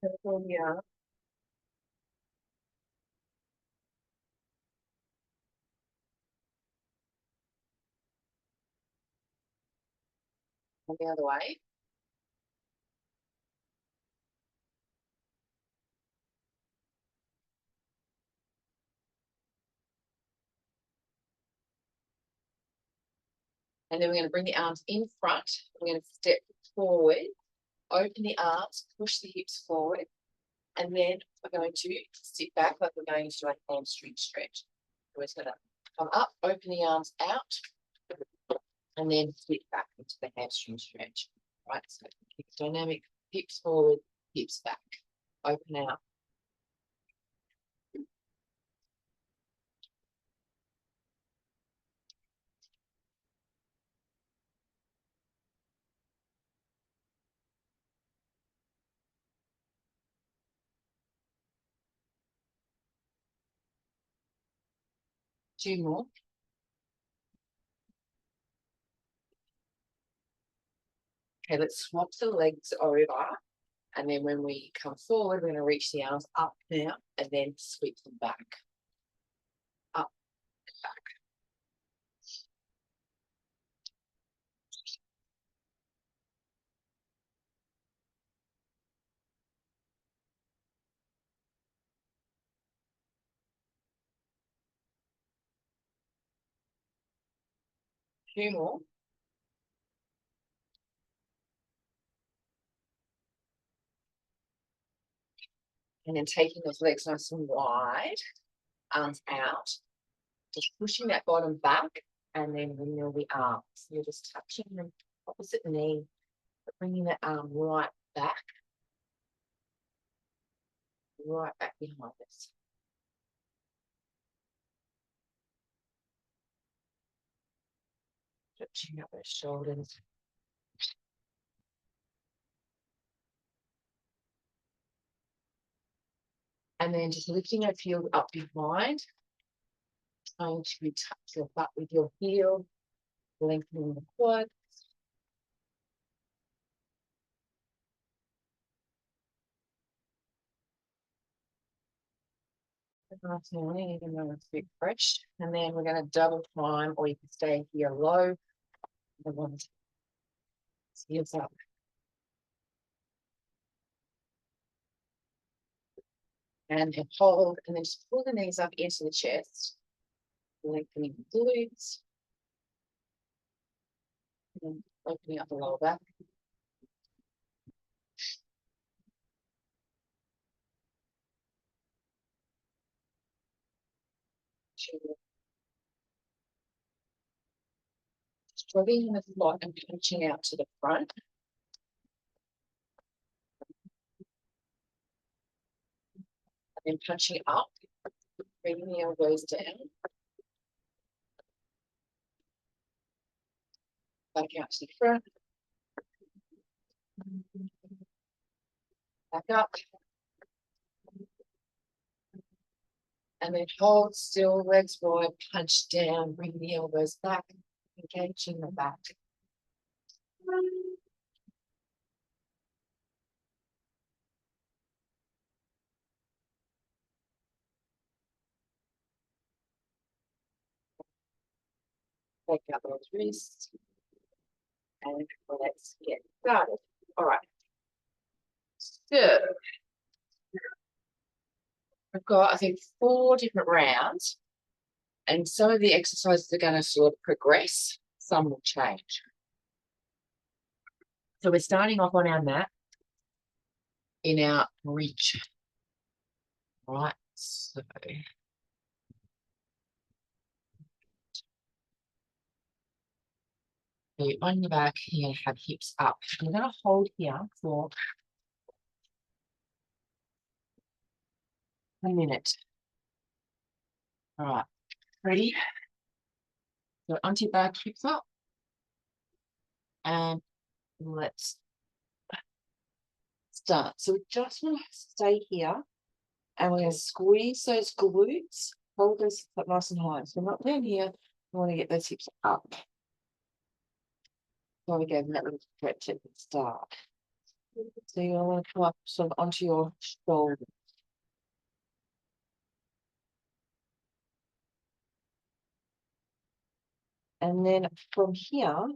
California. And the other way. And then we're going to bring the arms in front. We're going to step forward, open the arms, push the hips forward, and then we're going to sit back like we're going to do a hamstring stretch. We're just going to come up, open the arms out, and then sit back into the hamstring stretch. Right, so dynamic, hips forward, hips back, open out. 2 more. Okay, let's swap the legs over. And then when we come forward, we're going to reach the arms up now and then sweep them back. Up and back. Two more. And then taking those legs nice and wide, arms out, just pushing that bottom back, and then windmill the arms. So you're just touching the opposite knee, but bringing that arm right back behind us. Stretching up those shoulders. And then just lifting our heel up behind, trying to touch your butt with your heel, lengthening the quad. Nice morning, even though it's a bit fresh. And then we're going to double climb, or you can stay here low. The ones heels up. And then hold, and then just pull the knees up into the chest, lengthening the glutes, and opening up the lower back. Struggling with a lot and punching out to the front. And then punching up, bringing the elbows down. Back out to the front. Back up. And then hold still, legs wide, punch down, bring the elbows back, engaging the back. Take out those wrists. And let's get started. All right. So we've got, I think, 4 different rounds. And some of the exercises are going to sort of progress. Some will change. So we're starting off on our mat in our bridge. Right. So on your back, you're going to have hips up. You're going to hold here for a minute. All right. Ready? So onto your back, hips up. And let's start. So we just want to stay here. And we're going to squeeze those glutes. Hold those up nice and high. So we're not down here. We want to get those hips up. So we go that little stretch at the start. So you want to come up sort of onto your shoulder. And then from here,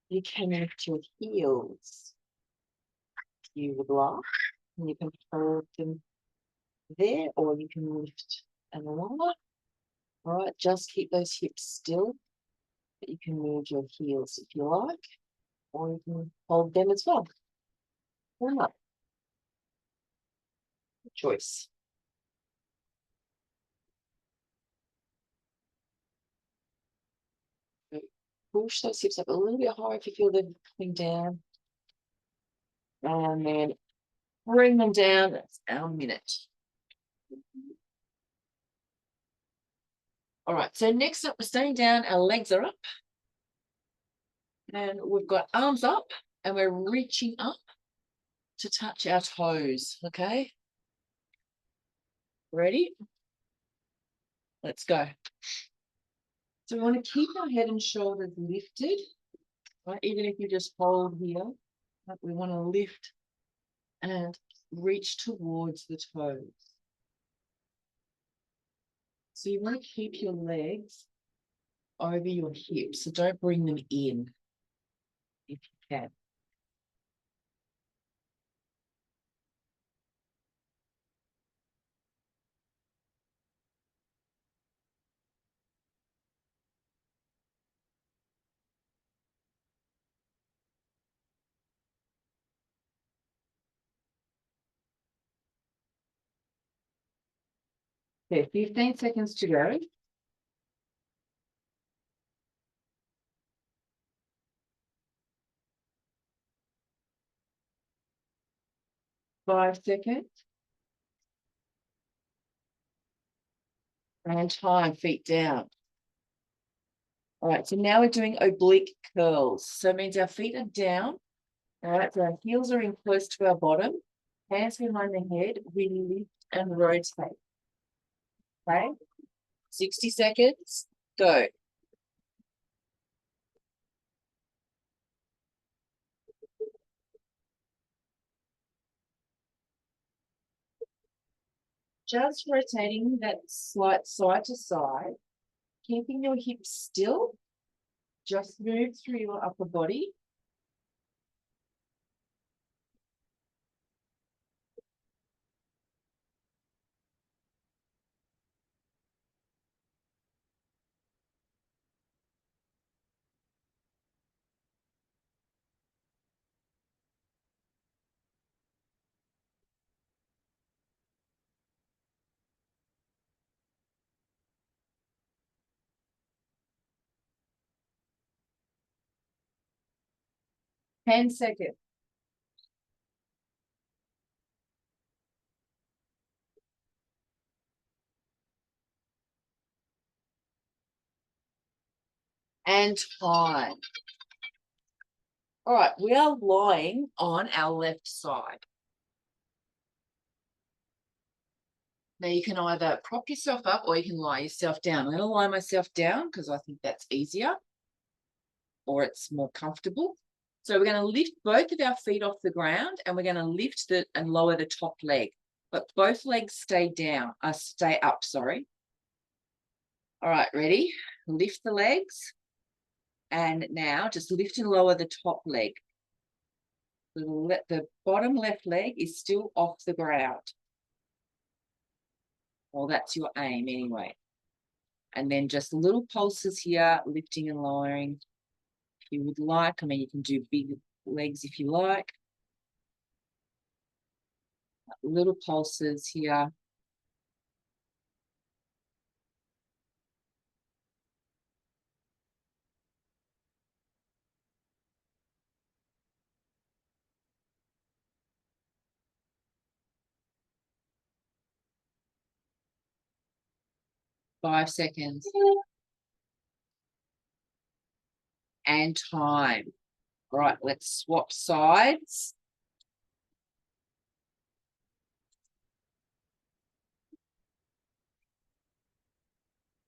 you can lift your heels if you would like. And you can hold them there, or you can lift and lower. All right, just keep those hips still. But you can move your heels if you like, or you can hold them as well. Or not. Choice. Push those hips up a little bit higher if you feel them coming down. And then bring them down. That's our minute. All right, so next up, we're staying down, our legs are up. And we've got arms up, and we're reaching up to touch our toes, okay? Ready? Let's go. So we want to keep our head and shoulders lifted, right? Even if you just hold here, but we want to lift and reach towards the toes. So you want to keep your legs over your hips, so don't bring them in if you can. Okay, 15 seconds to go. 5 seconds. And time, feet down. All right, so now we're doing oblique curls. So it means our feet are down. All right, so our heels are in close to our bottom. Hands behind the head. We lift and rotate. Okay, 60 seconds. Go. Just rotating that slight side to side, keeping your hips still. Just move through your upper body. Ten seconds. And time. All right, we are lying on our left side. Now you can either prop yourself up or you can lie yourself down. I'm going to lie myself down because I think that's easier or it's more comfortable. So we're going to lift both of our feet off the ground and we're going to lift and lower the top leg. But both legs stay up, sorry. All right, ready? Lift the legs. And now just lift and lower the top leg. The bottom left leg is still off the ground. Well, that's your aim anyway. And then just little pulses here, lifting and lowering. If you would like, I mean, you can do big legs if you like. Little pulses here. Five seconds. And time. All right, let's swap sides.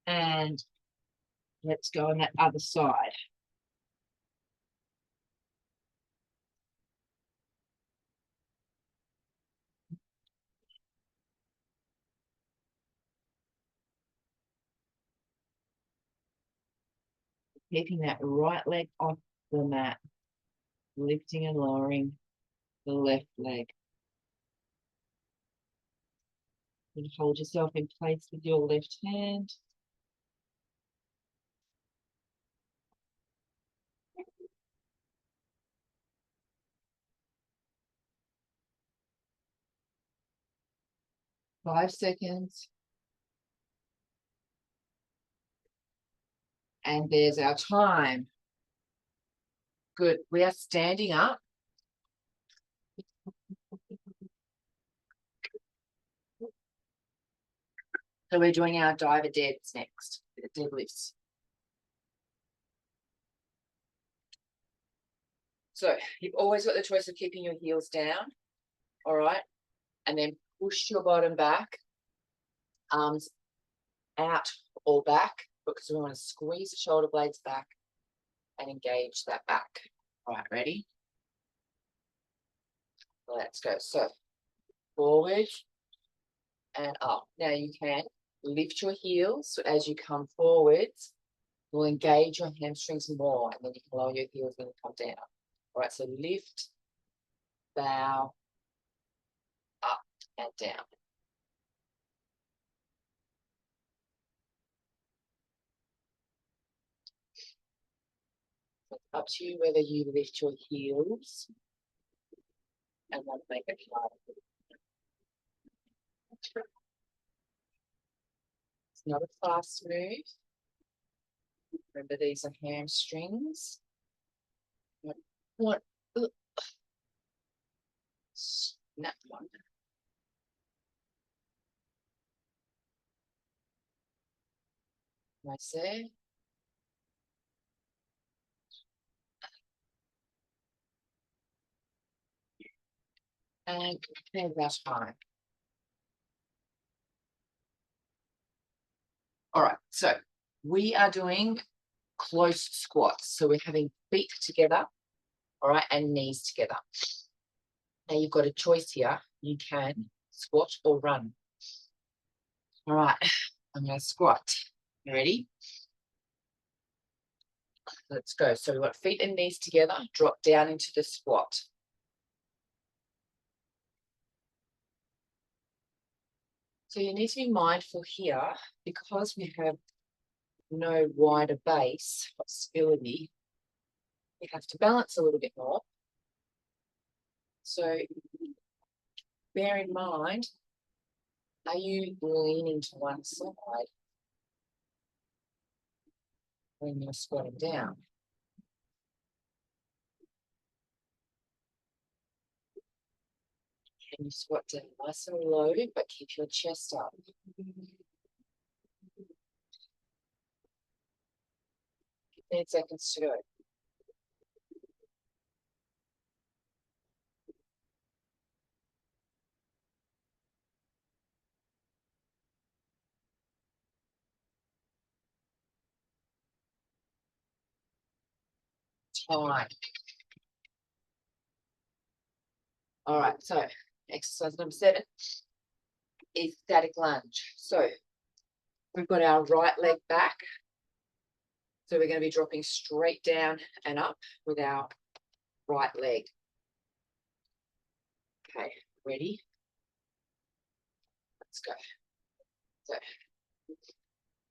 And let's go on that other side. Keeping that right leg off the mat, lifting and lowering the left leg. And hold yourself in place with your left hand. Five seconds. And there's our time. Good. We are standing up. So we're doing our diver deads next, the deadlifts. So you've always got the choice of keeping your heels down, all right? And then push your bottom back, arms out or back, because we want to squeeze the shoulder blades back and engage that back. All right, ready? Let's go. So forward and up. Now you can lift your heels. So as you come forwards, you'll engage your hamstrings more, and then you can lower your heels when you come down. All right, so lift, bow, up and down. It's up to you whether you lift your heels and then make it harder. It's not a fast move. Remember, these are hamstrings. What? Snap one. Nice there. And there's our time. All right, so we are doing close squats. So we're having feet together, all right, and knees together. Now you've got a choice here. You can squat or run. All right, I'm going to squat. You ready? Let's go. So we've got feet and knees together. Drop down into the squat. So you need to be mindful here, because we have no wider base of stability, you have to balance a little bit more. So bear in mind, are you leaning to one side when you're squatting down? Can you squat down nice and low, but keep your chest up? 15 seconds to go. Time. All right, so exercise number 7 is static lunge. So we've got our right leg back. So we're going to be dropping straight down and up with our right leg. Okay, ready? Let's go. So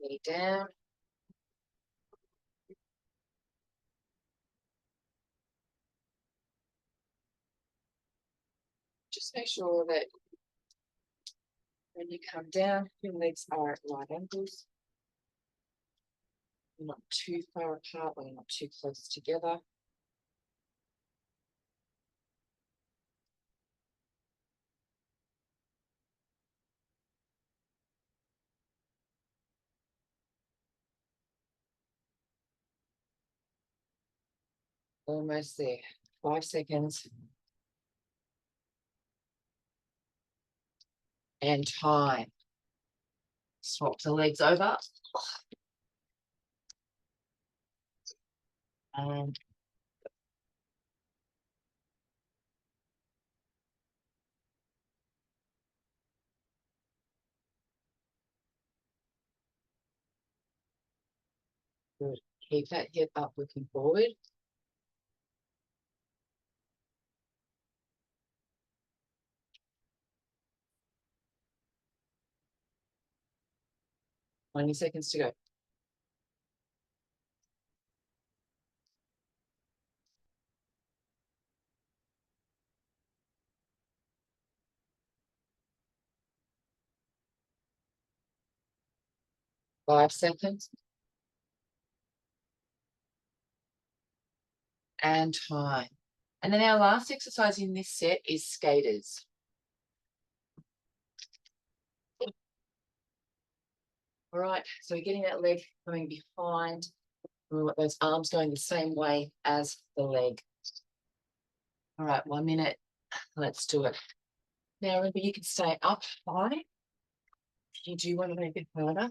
knee down. Just make sure that when you come down, your legs are at right angles. You're not too far apart, or you're not too close together. Almost there. 5 seconds. And time. Swap the legs over. And Good. Keep that hip up, looking forward. Twenty seconds to go. Five seconds. And time. And then our last exercise in this set is skaters. All right, so we're getting that leg coming behind. We want those arms going the same way as the leg. All right, 1 minute. Let's do it. Now, remember, you can stay up high. If you do want to make it harder,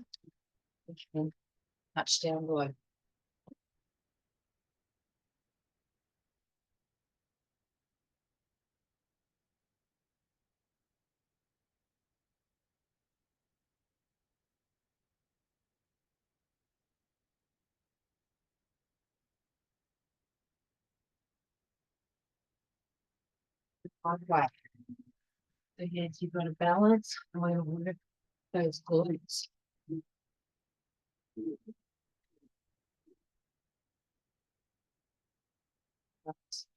you can touch down low. Halfway. So, yes, you've got to balance. I'm going to work those glutes.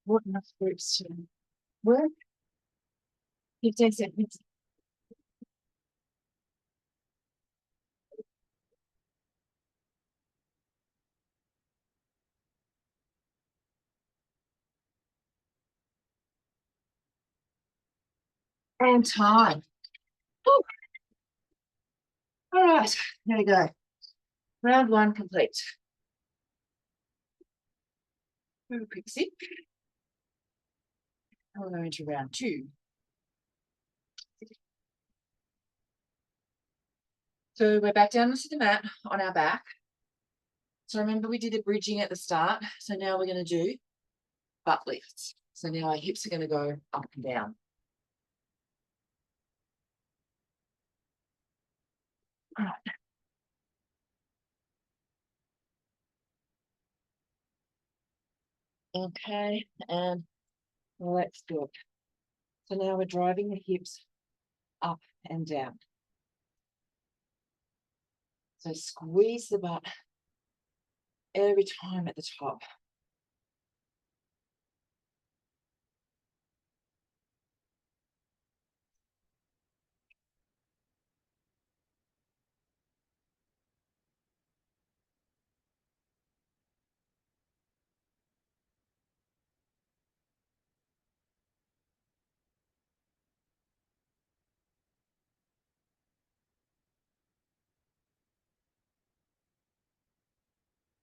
What enough groups to work? 15 seconds. And time. Woo. All right, here we go. Round one complete. Very quick sip. And we're going to round two. So we're back down onto the mat on our back. So remember, we did the bridging at the start. So now we're going to do butt lifts. So now our hips are going to go up and down. All right. Okay, and let's do it. So now we're driving the hips up and down. So squeeze the butt every time at the top.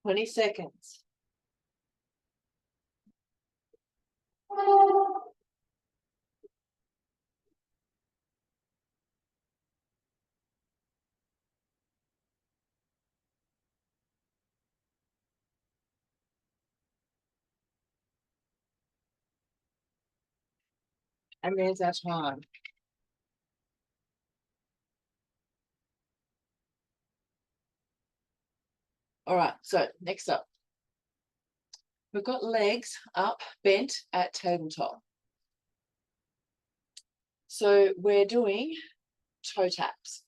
Twenty seconds. And there's our time. All right, so next up, we've got legs up, bent at tabletop. So we're doing toe taps.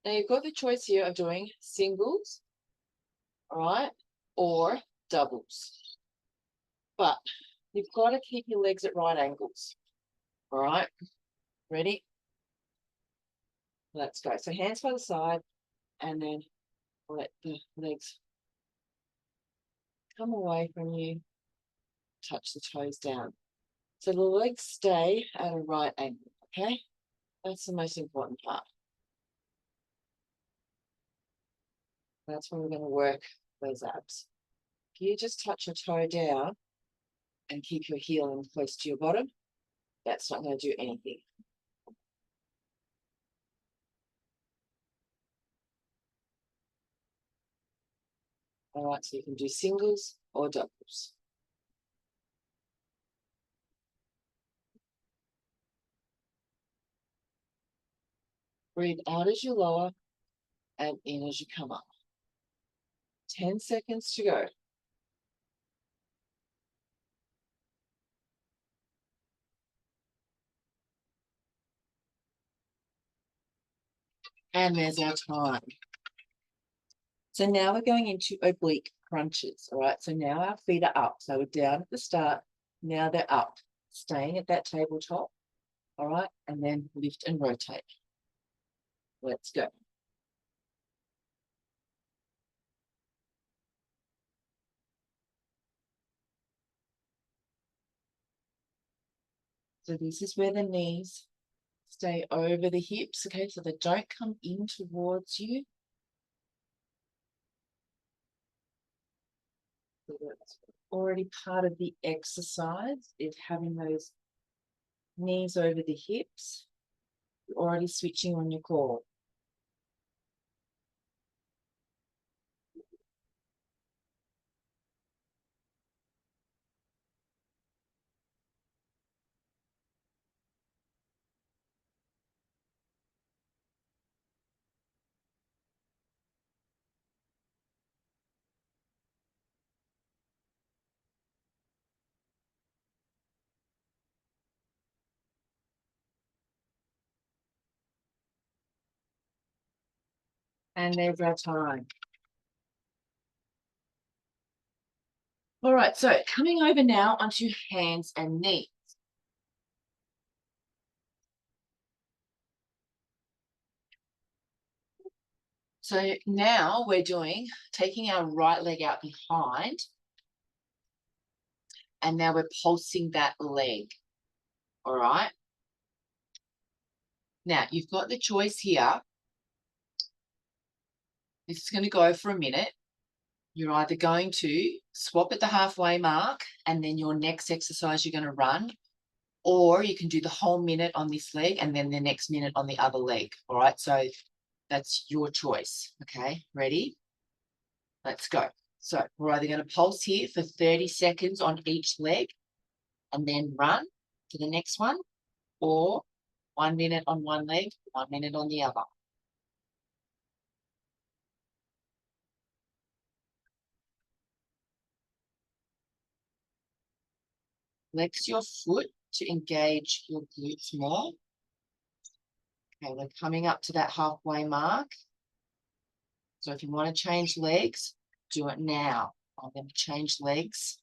Now you've got the choice here of doing singles, all right, or doubles. But you've got to keep your legs at right angles. All right, ready? Let's go. So hands by the side, and then let the legs come away from you, touch the toes down. So the legs stay at a right angle, okay? That's the most important part. That's when we're going to work those abs. If you just touch your toe down and keep your heel in close to your bottom, that's not going to do anything. All right, so you can do singles or doubles. Breathe out as you lower and in as you come up. 10 seconds to go. And there's our time. So now we're going into oblique crunches, all right? So now our feet are up. So we're down at the start. Now they're up, staying at that tabletop, all right? And then lift and rotate. Let's go. So this is where the knees stay over the hips, okay? So they don't come in towards you. So that's already part of the exercise, is having those knees over the hips. You're already switching on your core. And there's our time. All right, so coming over now onto hands and knees. So now we're taking our right leg out behind, and now we're pulsing that leg, all right? Now, you've got the choice here. This is going to go for a minute. You're either going to swap at the halfway mark, and then your next exercise you're going to run, or you can do the whole minute on this leg and then the next minute on the other leg, all right? So that's your choice, okay? Ready? Let's go. So we're either going to pulse here for 30 seconds on each leg and then run to the next one, or 1 minute on one leg, 1 minute on the other. Flex your foot to engage your glutes more. Okay, we're coming up to that halfway mark. So if you want to change legs, do it now. I'm going to change legs.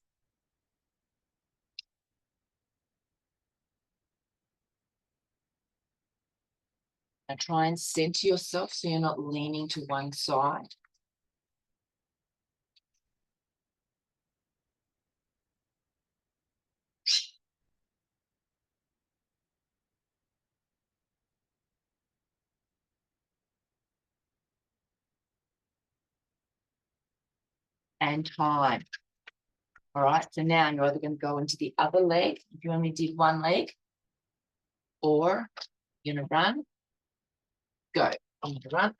Now try and center yourself so you're not leaning to one side. And time. All right, so now you're either going to go into the other leg if you only did one leg, or you're going to run. Go. I'm going to run.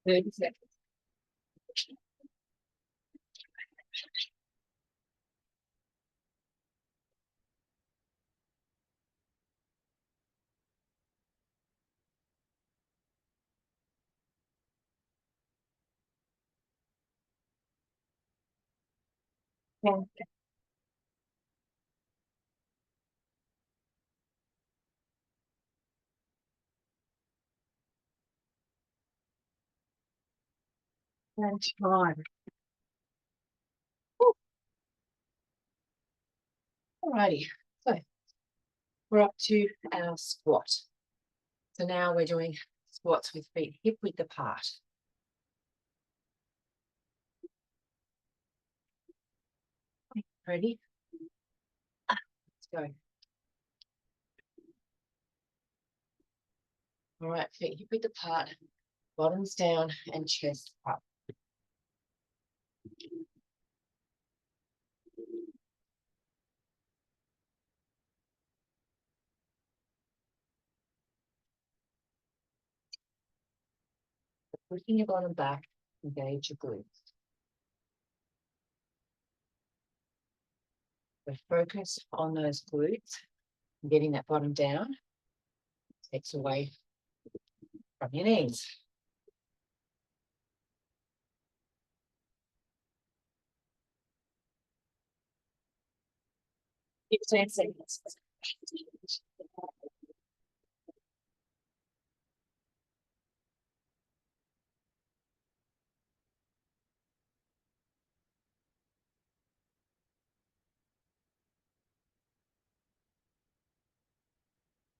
Thirty seconds. And time. All righty. So we're up to our squat. So now we're doing squats with feet hip width apart. Ready? Let's go. All right, feet hip width apart, bottoms down and chest up. Pushing your bottom back, engage your glutes. So focus on those glutes, getting that bottom down. Takes away from your knees. 15 seconds.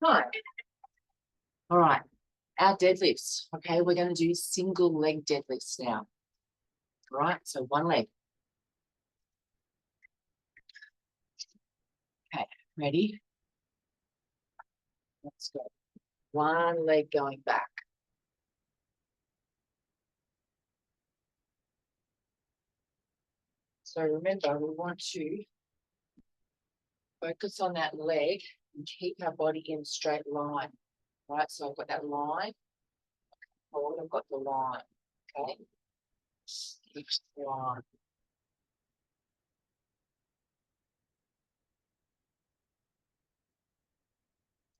Right. All right. Our deadlifts. Okay, we're going to do single leg deadlifts now. All right, so one leg. Okay, ready? Let's go. One leg going back. So remember, we want to focus on that leg and keep our body in a straight line. Right, so I've got that line. Forward, I've got the line. Okay, keep the line.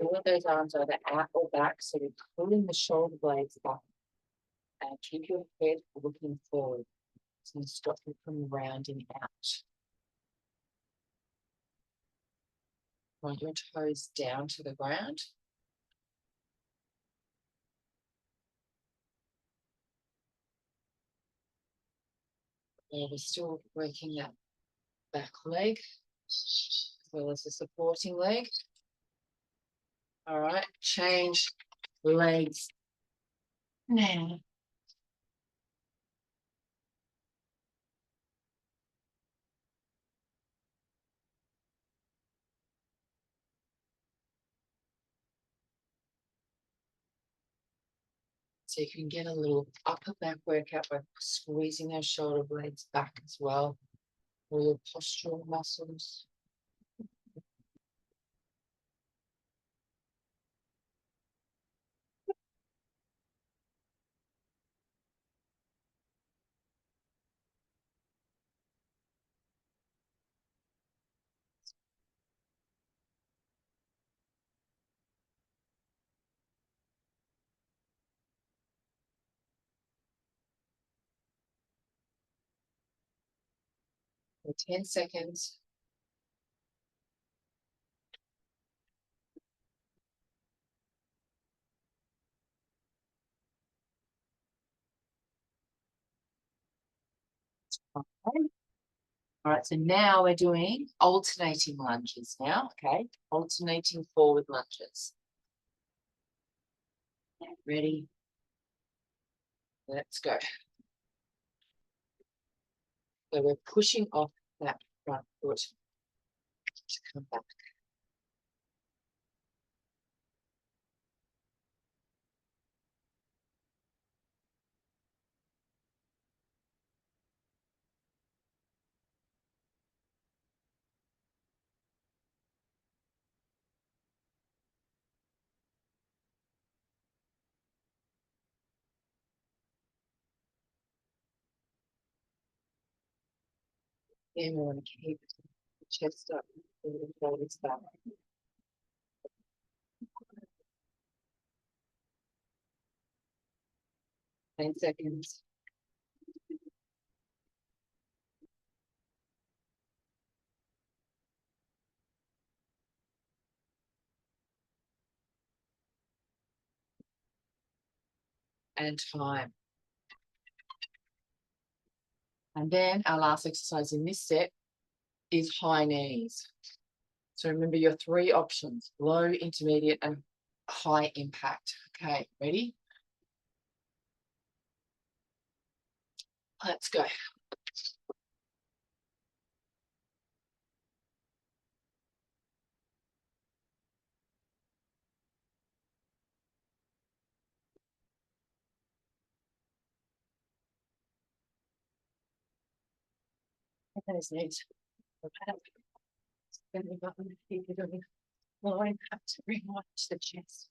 All of those arms either out or back, so you're pulling the shoulder blades back. And keep your head looking forward. It's going to stop you from rounding out. Point your toes down to the ground. And we're still working that back leg, as well as the supporting leg. All right, change legs now. So you can get a little upper back workout by squeezing those shoulder blades back as well, or your postural muscles. For 10 seconds. Okay. All right, so now we're doing alternating lunges now, okay? Alternating forward lunges. Ready? Let's go. So we're pushing off that front foot to come back. Then we want to keep the chest up and the shoulders back. 10 seconds. And time. And then our last exercise in this set is high knees. So remember your three options: low, intermediate, and high impact. Okay, ready? Let's go. Those knees. Bending up and keep it on the line up to bring one to the chest.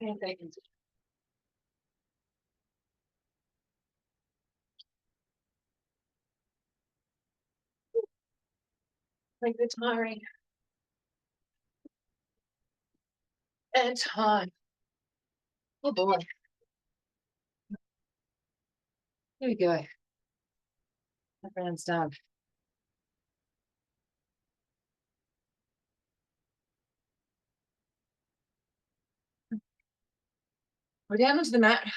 10 seconds. Like the tiring. And time. Oh boy. Here we go. That round's done. We're down onto the mat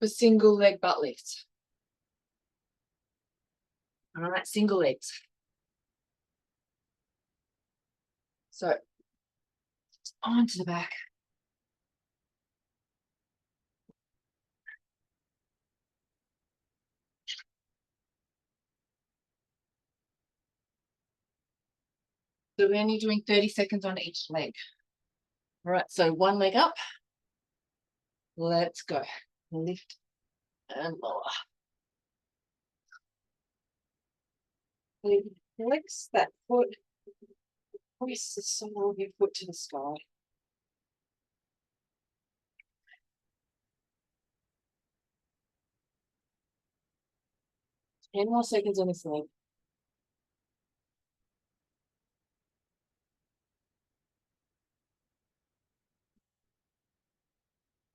for single leg butt lifts. All right, single legs. So onto the back. So we're only doing 30 seconds on each leg. All right, so one leg up. Let's go. Lift and lower. Flex that foot. Press the sole of your foot to the sky. 10 more seconds on this leg.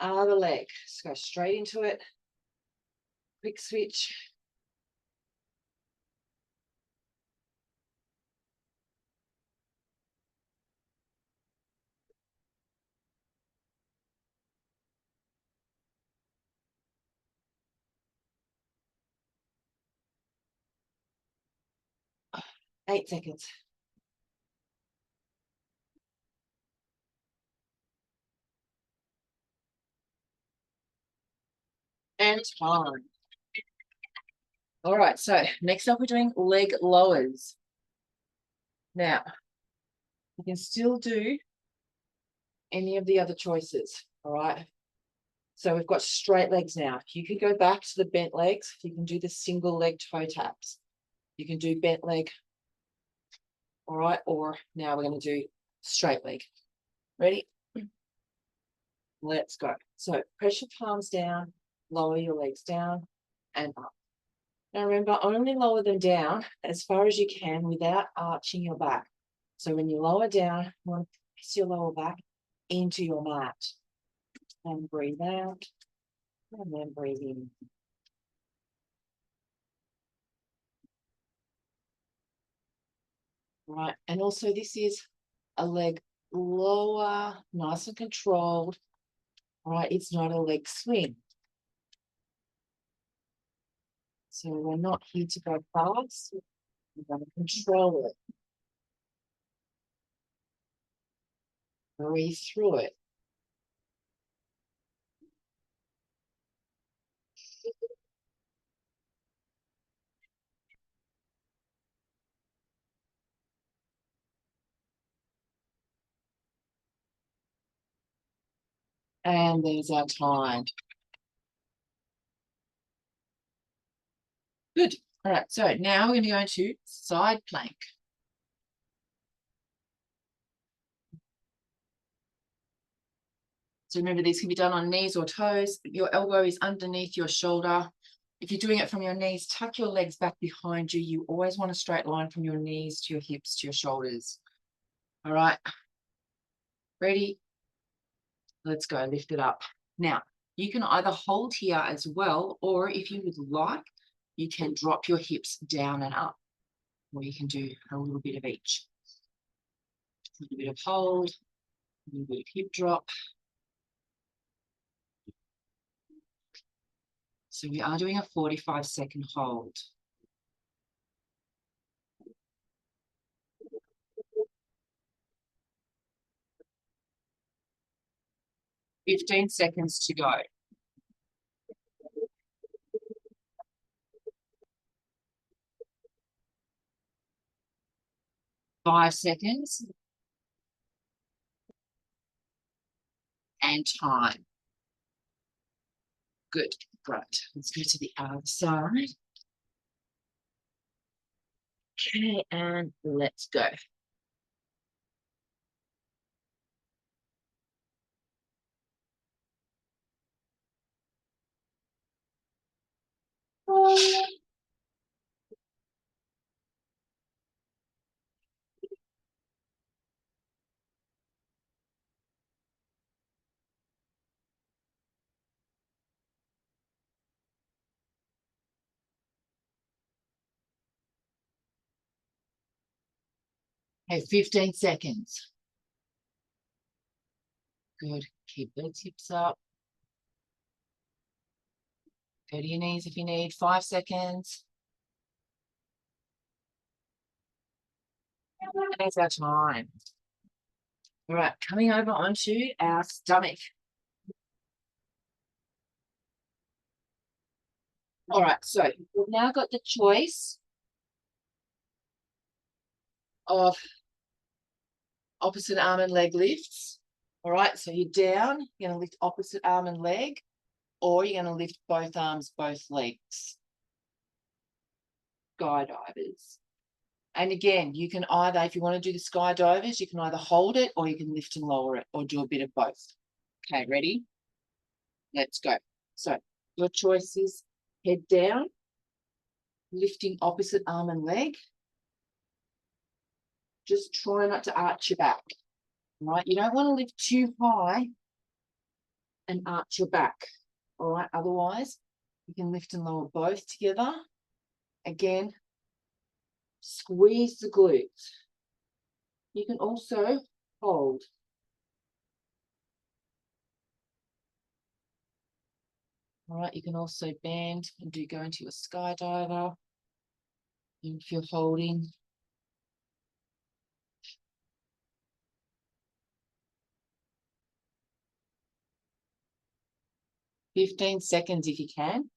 Other leg. Just go straight into it. Quick switch. Eight seconds. And time. All right, so next up we're doing leg lowers. Now, you can still do any of the other choices, all right? So we've got straight legs now. You can go back to the bent legs. You can do the single leg toe taps. You can do bent leg, all right? Or now we're going to do straight leg. Ready? Let's go. So press your palms down, lower your legs down and up. Now remember, only lower them down as far as you can without arching your back. So when you lower down, you want to press your lower back into your mat. And breathe out. And then breathe in. Right. And also this is a leg lower, nice and controlled. Right. It's not a leg swing. So we're not here to go fast. We're going to control it. Breathe through it. And there's our time. Good. All right. So now we're going to go into side plank. So remember, these can be done on knees or toes. Your elbow is underneath your shoulder. If you're doing it from your knees, tuck your legs back behind you. You always want a straight line from your knees to your hips to your shoulders. All right. Ready? Let's go. Lift it up. Now, you can either hold here as well, or if you would like, you can drop your hips down and up, or you can do a little bit of each. A little bit of hold, a little bit of hip drop. So we are doing a 45-second hold. 15 seconds to go. 5 seconds. And time. Good. Right. Let's go to the other side. Okay, and let's go. All Okay, 15 seconds. Good. Keep those hips up. Go to your knees if you need. 5 seconds. And that's our time. All right, coming over onto our stomach. All right, so we've now got the choice of opposite arm and leg lifts. All right, so you're down, you're going to lift opposite arm and leg, or you're going to lift both arms, both legs. Skydivers. And again, you can either, if you want to do the skydivers, you can either hold it or you can lift and lower it or do a bit of both. Okay, ready? Let's go. So your choice is head down, lifting opposite arm and leg. Just try not to arch your back. All right, you don't want to lift too high and arch your back. All right, otherwise you can lift and lower both together. Again, squeeze the glutes. You can also hold. All right, you can also bend and go into a skydiver. And if you're holding, "15 seconds if you can."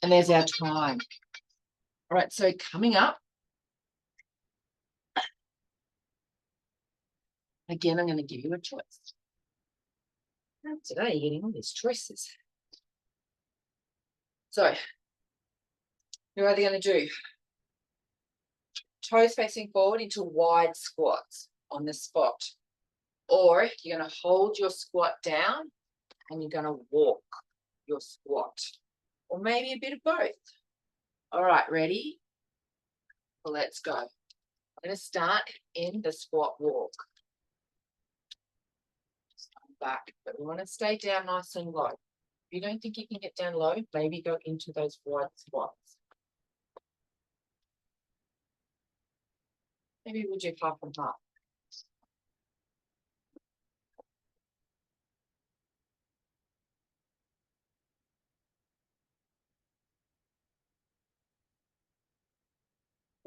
And there's our time. All right, so coming up, again, I'm going to give you a choice. Today, you're getting all these choices. So you're either going to do toes facing forward into wide squats on the spot, or you're going to hold your squat down and you're going to walk your squat, or maybe a bit of both. All right, ready? Well, let's go. I'm going to start in the squat walk. Just come back, but we want to stay down nice and low. If you don't think you can get down low, maybe go into those wide squats. Maybe we'll do half and half.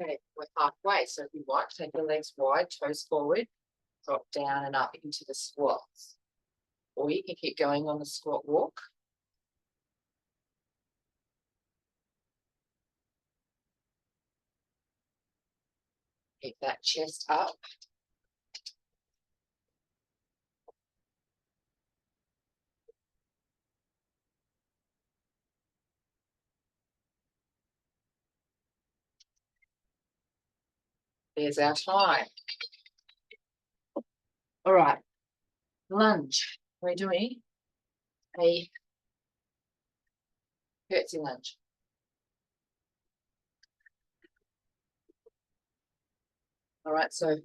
Okay, we're halfway. So if you want, take your legs wide, toes forward, drop down and up into the squats. Or you can keep going on the squat walk. Keep that chest up. There's our time. All right, lunge. We're doing a curtsy lunge. All right, so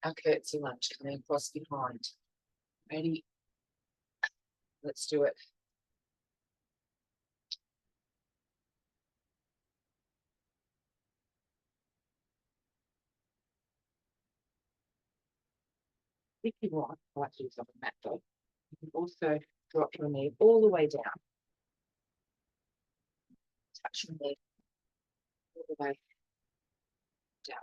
our curtsy lunge coming across behind. Ready? Let's do it. If you want, like to use on the mat though, you can also drop your knee all the way down. Touch your knee all the way down.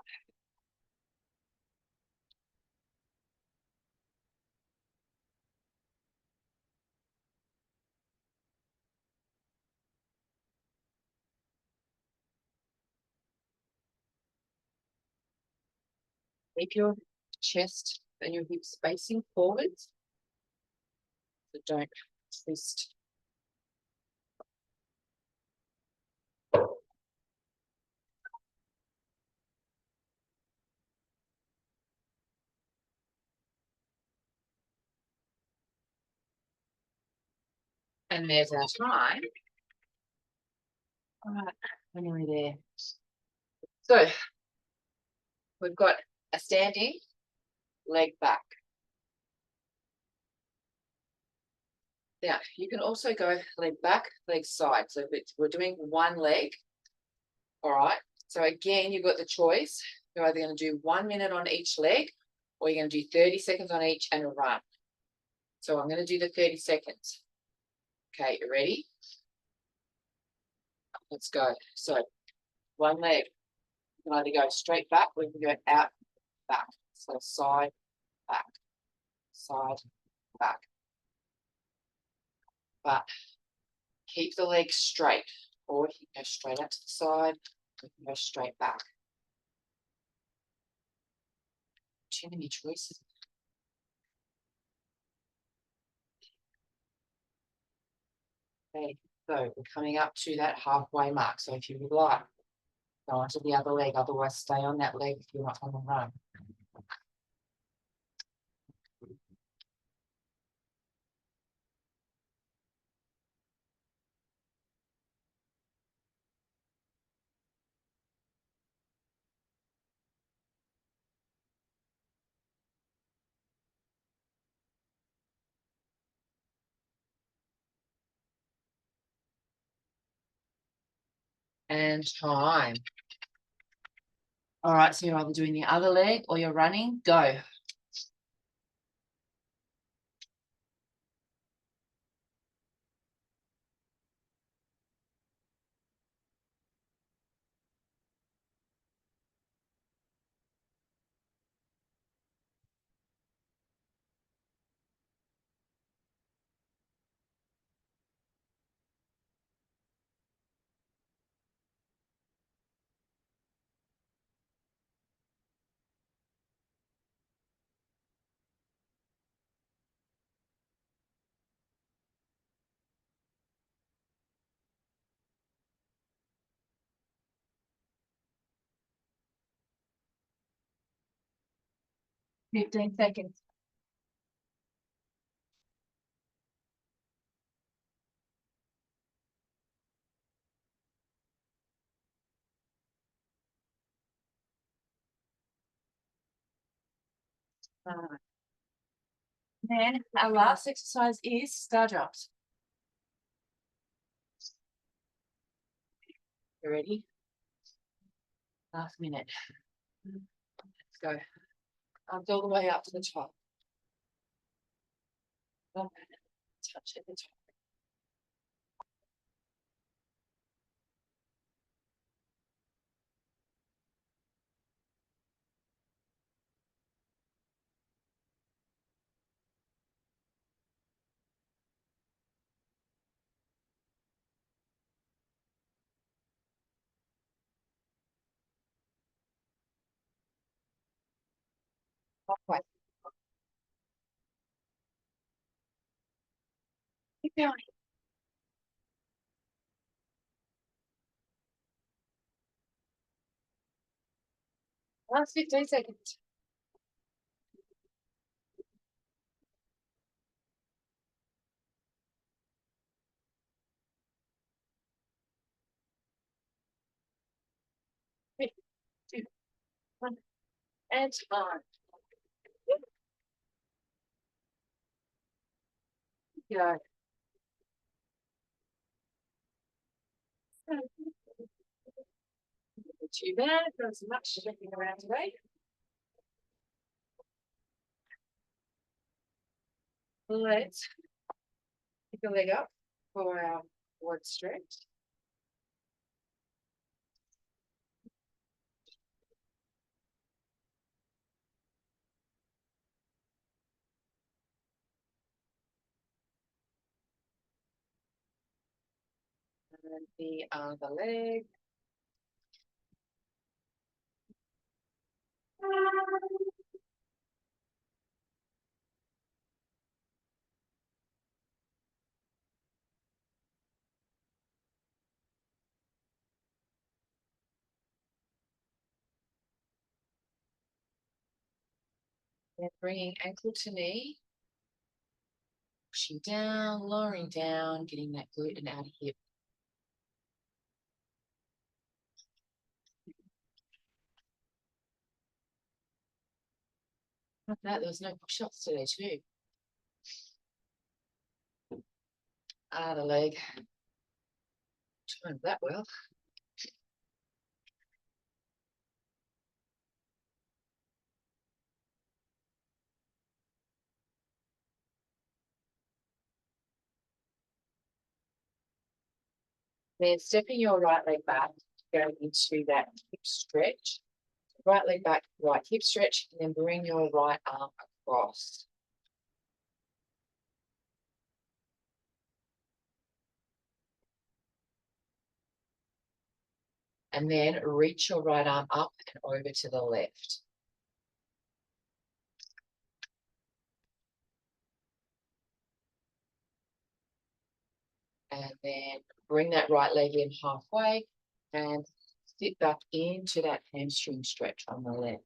Keep your chest and your hips facing forwards. So don't twist. And there's our time. All right, we're nearly there. So we've got a standing leg back. Now, you can also go leg back, leg side. So we're doing one leg, all right? So again, you've got the choice. You're either going to do 1 minute on each leg, or you're going to do 30 seconds on each and run. So I'm going to do the 30 seconds. Okay, you ready? Let's go. So one leg, you can either go straight back or you can go out, back. So side, back, side, back. But keep the legs straight, or you can go straight out to the side, you can go straight back. Too many choices. Okay, so we're coming up to that halfway mark. So if you would like, go onto the other leg, otherwise stay on that leg if you're not on the run. And time. All right, so you're either doing the other leg or you're running. Go. Fifteen seconds. Then our last exercise is star jumps. You ready? Last minute. Let's go. Arms all the way up to the top. Touch at the top. Halfway. Keep going. Last 15 seconds. Three, two, one, and time. Go. Not too bad. Not so much checking around today. Let's pick a leg up for our quad stretch. And the other leg. Then bringing ankle to knee. Pushing down, lowering down, getting that glute and outer hip. Like that, there was no push-ups today too. The leg. Timed that well. Then stepping your right leg back, going into that hip stretch. Right leg back, right hip stretch, and then bring your right arm across. And then reach your right arm up and over to the left. And then bring that right leg in halfway and sit back into that hamstring stretch on the left.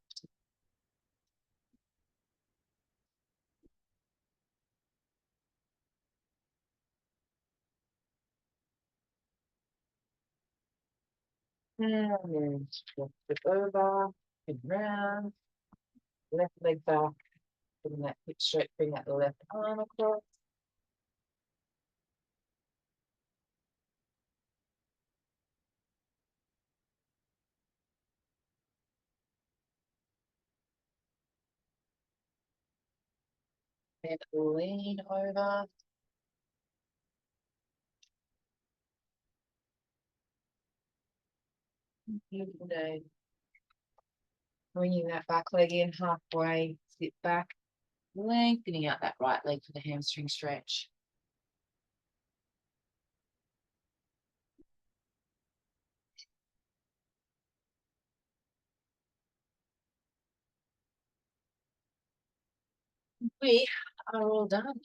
And then flip it over, and round, left leg back, bring that hip stretch, bring that left arm across. And lean over. Beautiful day. Bringing that back leg in halfway, sit back, lengthening out that right leg for the hamstring stretch. We are all done.